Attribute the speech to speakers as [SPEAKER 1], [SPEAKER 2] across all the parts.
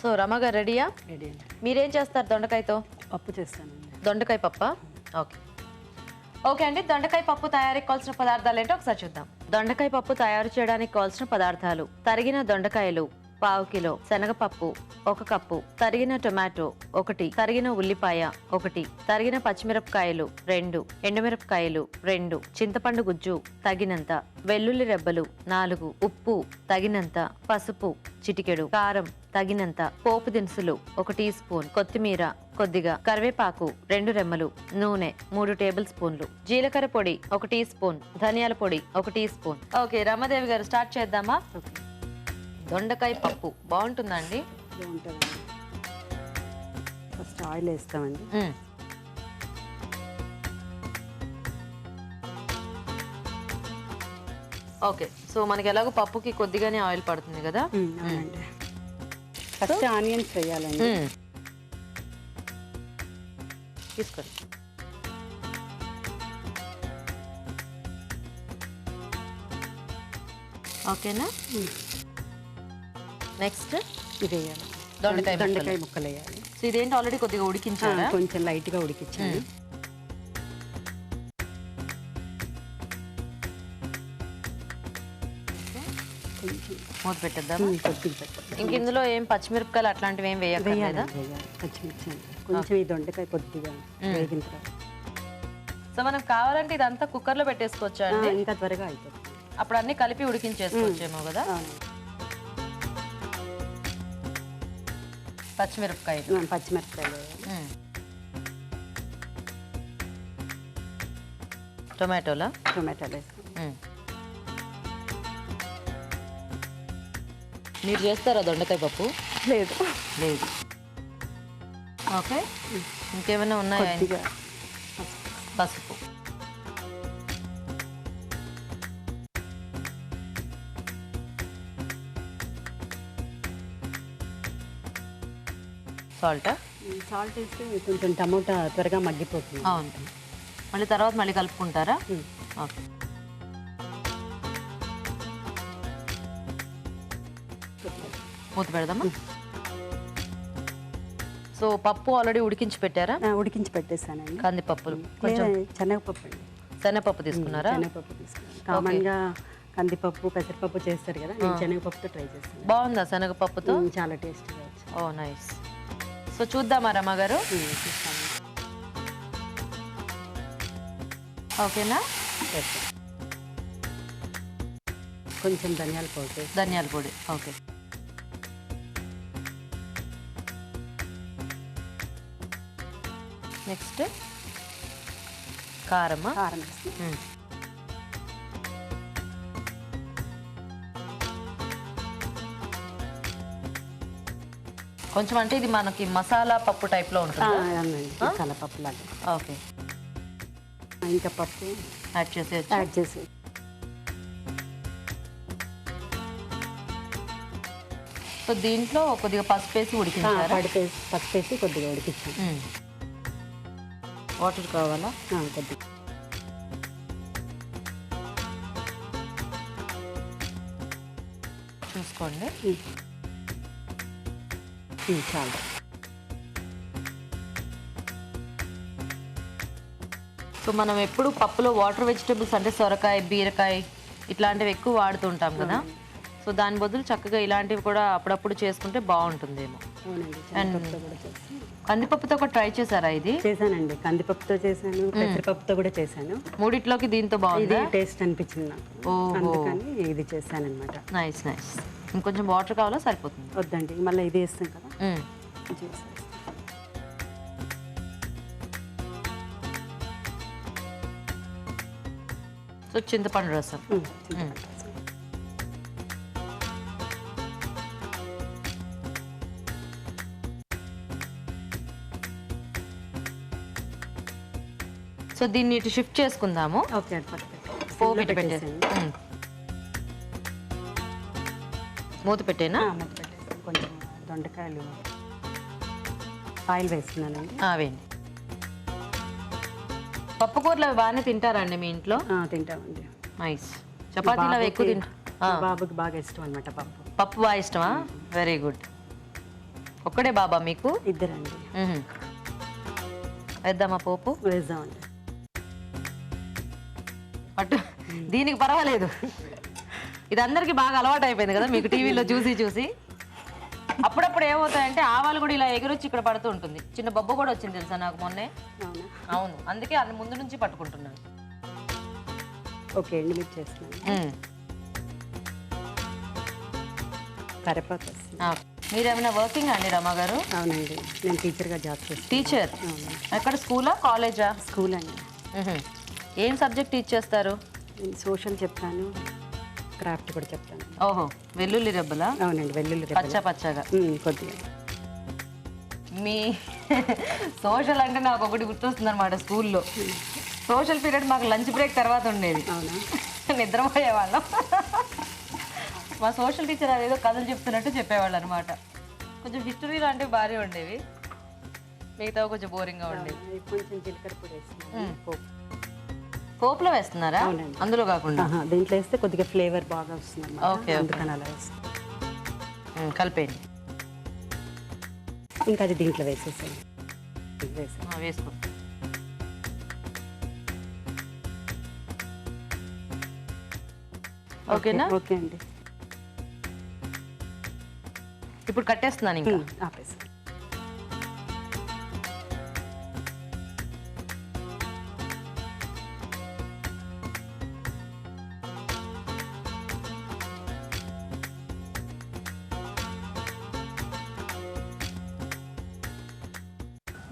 [SPEAKER 1] So Rama గారు రెడీయా?
[SPEAKER 2] Ready అండి.
[SPEAKER 1] మీరేం చేస్తారు దొండకాయతో?
[SPEAKER 2] పప్పు చేస్తానండి.
[SPEAKER 1] దొండకాయ పప్పా? ఓకే ఓకే అండి. దొండకాయ పప్పు తయారీకి కావాల్సిన పదార్థాలు ఏంటో ఒకసారి చూద్దాం. దొండకాయ పప్పు తయారు చేయడానికి కావాల్సిన పదార్థాలు: తరిగిన దొండకాయలు 1/2 కిలో, శనగపప్పు 1 కప్పు, తరిగిన టొమాటో 1, తరిగిన ఉల్లిపాయ 1, తరిగిన పచ్చిమిరపకాయలు 2, ఎండుమిరపకాయలు 2, చింతపండు గుజ్జు తగినంత, వెల్లుల్లి రెబ్బలు 4, ఉప్పు తగినంత, పసుపు చిటికెడు, కారం తగినంత, పోపు దినుసులు 1 టీ స్పూన్, కొత్తిమీర కొద్దిగా, కరివేపాకు 2 రెమ్మలు, నూనె 3 టేబుల్ స్పూన్లు, జీలకర్ర పొడి 1 టీ స్పూన్, ధనియాల పొడి 1 టీ స్పూన్. ఓకే రమాదేవి గారు స్టార్ట్ చేద్దామా? దొండకాయ పప్పు బాగుంటుందండి?
[SPEAKER 2] బాగుంటుందండి. ఫస్ట్ ఆయిల్ వేస్తామండి.
[SPEAKER 1] ఓకే సో మనకి ఎలాగో పప్పుకి కొద్దిగానే ఆయిల్ పడుతుంది కదా.
[SPEAKER 2] అవునండి. ఫస్ట్ ఆనియన్స్ వేయాలండి.
[SPEAKER 1] తీసుకోండి. ఓకేనా? నెక్స్ట్
[SPEAKER 2] ఇది వేయాలి.
[SPEAKER 1] దొండకాయ
[SPEAKER 2] ముక్కలు వేయాలి.
[SPEAKER 1] సో ఇదేంటి ఆల్రెడీ కొద్దిగా ఉడికించారా?
[SPEAKER 2] కొంచెం లైట్గా ఉడికించాను.
[SPEAKER 1] మూత పెట్టేద్దామా?
[SPEAKER 2] కొద్దిగా
[SPEAKER 1] ఇంక ఇందులో ఏం పచ్చిమిరపకాయలు అట్లాంటివి ఏం వేయక్కర్లేదా?
[SPEAKER 2] పచ్చిమిర్చి కొంచెం ఈ దొండకాయ కొద్దిగా వేగిన తర్వాత.
[SPEAKER 1] సో మనం కావాలంటే ఇదంతా కుక్కర్లో పెట్టేసుకోవచ్చా అండి?
[SPEAKER 2] ఇంకా త్వరగా అయిపోతుంది.
[SPEAKER 1] అప్పుడు అన్ని కలిపి ఉడికించేసుకోవచ్చేమో కదా. పచ్చిమిరపకాయలు టొమాటోలా?
[SPEAKER 2] టొమాటోలు వేస్తాం.
[SPEAKER 1] మీరు చేస్తారా దొండకాయ పప్పు?
[SPEAKER 2] లేదు.
[SPEAKER 1] ఓకే ఇంకేమైనా ఉన్నాయా? పసుపు, సాల్ట్
[SPEAKER 2] వేస్తే కొంచెం టమోటా త్వరగా మగ్గిపోతుంది.
[SPEAKER 1] అవును. మళ్ళీ తర్వాత మళ్ళీ కలుపుకుంటారా? ఓకే మూత పెడదామా? సో పప్పు ఆల్రెడీ ఉడికించి పెట్టారా?
[SPEAKER 2] ఉడికించి పెట్టేసానండి.
[SPEAKER 1] కందిపప్పులు కొంచెం
[SPEAKER 2] శనగపప్పు అండి.
[SPEAKER 1] శనగపప్పు తీసుకున్నారా?
[SPEAKER 2] శనగపప్పు తీసుకున్నాను. కామన్గా కందిపప్పు పెసరపప్పు చేస్తారు కదా, నేను శనగపప్పుతో ట్రై చేస్తాను.
[SPEAKER 1] బాగుందా శనగపప్పుతో?
[SPEAKER 2] చాలా టేస్టీగా.
[SPEAKER 1] ఓ నైస్. సో చూద్దామా రమ గారు? ఓకేనా?
[SPEAKER 2] కొంచెం ధనియాల పొడి. ఓకే.
[SPEAKER 1] నెక్స్ట్ కారం. కొంచెం అంటే ఇది మనకి మసాలా పప్పు టైప్లో ఉంటుంది.
[SPEAKER 2] మసాలా పప్పు లాగా.
[SPEAKER 1] ఓకే
[SPEAKER 2] ఇంకా పప్పు
[SPEAKER 1] యాడ్ చేసి సో దీంట్లో కొద్దిగా పసుపు వేసి ఉడికించారా?
[SPEAKER 2] పసుపు వేసి కొద్దిగా ఉడికించాను.
[SPEAKER 1] వాటర్ కావాలా?
[SPEAKER 2] కొద్దిగా
[SPEAKER 1] చూసుకోండి.
[SPEAKER 2] చాలా.
[SPEAKER 1] సో మనం ఎప్పుడు పప్పులో వాటర్ వెజిటబుల్స్ అంటే సొరకాయ, బీరకాయ ఇట్లాంటివి ఎక్కువ వాడుతుంటాం కదా. సో దాని బదులు చక్కగా ఇలాంటివి కూడా అప్పుడప్పుడు చేసుకుంటే బాగుంటుందేమో. అండ్ కందిపప్పుతో కూడా ట్రై చేశారా? ఇది
[SPEAKER 2] చేశానండి. కందిపప్పుతో చేశాను, పెసరపప్పుతో కూడా చేశాను.
[SPEAKER 1] మూడిట్లోకి దీంతో బాగుంది.
[SPEAKER 2] టేస్ట్ అనిపించింది నాకు, అందుకని ఇది చేశాను అనమాట.
[SPEAKER 1] నైస్. ఇంకొంచెం వాటర్ కావాలా? సరిపోతుంది.
[SPEAKER 2] వద్దండి, మళ్ళీ ఇది వేస్తాం కదా.
[SPEAKER 1] సో చింతపండు రసం. సో దీన్ని ఇటు షిఫ్ట్ చేసుకుందాము.
[SPEAKER 2] ఓకే.
[SPEAKER 1] పోపు ఇటు పెట్టేసి మూత పెట్టేనా?
[SPEAKER 2] కొంచెం దొండకాయలు ఆయిల్ వేస్తున్నానండి.
[SPEAKER 1] వేయండి. పప్పు కూరలు అవి బాగానే తింటారండి మీ ఇంట్లో?
[SPEAKER 2] తింటామండి.
[SPEAKER 1] నైస్. చపాతీలు అవి ఎక్కువ
[SPEAKER 2] బాబుకి బాగా ఇష్టం అనమాట పప్పు.
[SPEAKER 1] పప్పు బాగా ఇష్టమా? Very good. ఒక్కడే బాబా మీకు?
[SPEAKER 2] ఇద్దరండి.
[SPEAKER 1] వేద్దామా పోపు?
[SPEAKER 2] వేద్దామండి.
[SPEAKER 1] అటు దీనికి పర్వాలేదు, ఇది అందరికి బాగా అలవాటు అయిపోయింది కదా మీకు టీవీలో చూసి చూసి. అప్పుడప్పుడు ఏమవుతాయంటే ఆవాలు కూడా ఇలా ఎగురొచ్చి ఇక్కడ పడుతూ ఉంటుంది. చిన్న బొబ్బ కూడా వచ్చింది తెలుసా నాకు మొన్నే. అవును, అందుకే అది ముందు నుంచి పట్టుకుంటున్నాను.
[SPEAKER 2] ఓకే అండి, మీరు చేస్తున్నాను. కరేపాకు వస్తుంది.
[SPEAKER 1] మీరేమైనా వర్కింగ్ అండి రమా గారు?
[SPEAKER 2] అవునండి, నేను టీచర్గా జాబ్ చేస్తాను.
[SPEAKER 1] టీచర్ ఎక్కడ? స్కూలా కాలేజా?
[SPEAKER 2] స్కూల్ అండి.
[SPEAKER 1] ఏం సబ్జెక్ట్ టీచ్ చేస్తారు?
[SPEAKER 2] నేను సోషల్ చెప్తాను, క్రాఫ్ట్ కూడా చెప్తాను.
[SPEAKER 1] ఓహో, వెల్లుల్లి రెబ్బలా?
[SPEAKER 2] అవునండి, వెల్లుల్లి
[SPEAKER 1] పచ్చ పచ్చగా
[SPEAKER 2] కొద్దిగా.
[SPEAKER 1] మీ సోషల్ అంటే నాకు ఒకటి గుర్తొస్తుంది అనమాట. స్కూల్లో సోషల్ పీరియడ్ మాకు లంచ్ బ్రేక్ తర్వాత ఉండేది.
[SPEAKER 2] అవునా?
[SPEAKER 1] నిద్రపోయేవాళ్ళం. మా సోషల్ టీచర్ అదేదో కథలు చెప్తున్నట్టు చెప్పేవాళ్ళు అనమాట. కొంచెం హిస్టరీ లాంటివి భారీ ఉండేవి, మిగతా కొంచెం బోరింగ్గా ఉండేవి.
[SPEAKER 2] కొంచెం జీలకర్ర పొడి వేస్తున్నాను.
[SPEAKER 1] పోపులో వేస్తున్నారా? అందులో కాకుండా
[SPEAKER 2] దీంట్లో వేస్తే కొద్దిగా ఫ్లేవర్ బాగా వస్తుంది.
[SPEAKER 1] ఓకే,
[SPEAKER 2] అందుకని అలా వేస్తాను.
[SPEAKER 1] కలిపేయండి.
[SPEAKER 2] ఇంకా అది దీంట్లో వేసేసాను.
[SPEAKER 1] వేసుకో. ఓకేనా?
[SPEAKER 2] ఓకే అండి.
[SPEAKER 1] ఇప్పుడు కట్టేస్తున్నాను ఇంకా.
[SPEAKER 2] ఆపేసి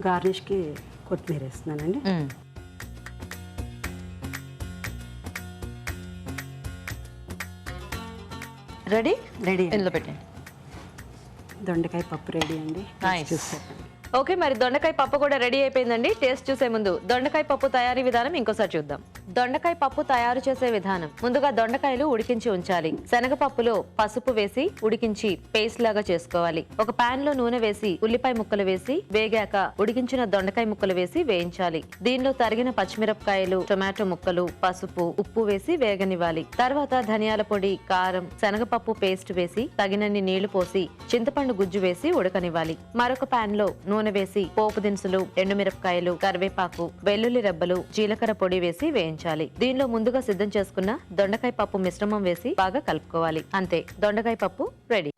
[SPEAKER 2] గార్నిష్కి కొత్తిమీర వేస్తున్నానండి.
[SPEAKER 1] రెడీ?
[SPEAKER 2] రెడీ.
[SPEAKER 1] ఇందులో పెట్టండి.
[SPEAKER 2] దొండకాయ పప్పు రెడీ అండి.
[SPEAKER 1] ఓకే, మరి దొండకాయ పప్పు కూడా రెడీ అయిపోయిందండి. టేస్ట్ చూసే ముందు దొండకాయ పప్పు తయారీ విధానం ఇంకోసారి చూద్దాం. దొండకాయ పప్పు తయారు చేసే విధానం: ముందుగా దొండకాయలు ఉడికించి ఉంచాలి. శనగపప్పులో పసుపు వేసి ఉడికించి పేస్ట్ లాగా చేసుకోవాలి. ఒక పాన్ లో నూనె వేసి ఉల్లిపాయ ముక్కలు వేసి వేగాక ఉడికించిన దొండకాయ ముక్కలు వేసి వేయించాలి. దీనిలో తరిగిన పచ్చిమిరపకాయలు, టొమాటో ముక్కలు, పసుపు, ఉప్పు వేసి వేగనివ్వాలి. తర్వాత ధనియాల పొడి, కారం, శనగపప్పు పేస్ట్ వేసి తగినన్ని నీళ్లు పోసి చింతపండు గుజ్జు వేసి ఉడకనివ్వాలి. మరొక పాన్ లో నూనె వేసి పోపు దినుసులు, ఎండుమిరపకాయలు, కరివేపాకు, వెల్లుల్లి రెబ్బలు, జీలకర్ర పొడి వేసి వేయించాలి. దీనిలో ముందుగా సిద్ధం చేసుకున్న దొండకాయ పప్పు మిశ్రమం వేసి బాగా కలుపుకోవాలి. అంతే, దొండకాయ పప్పు రెడీ.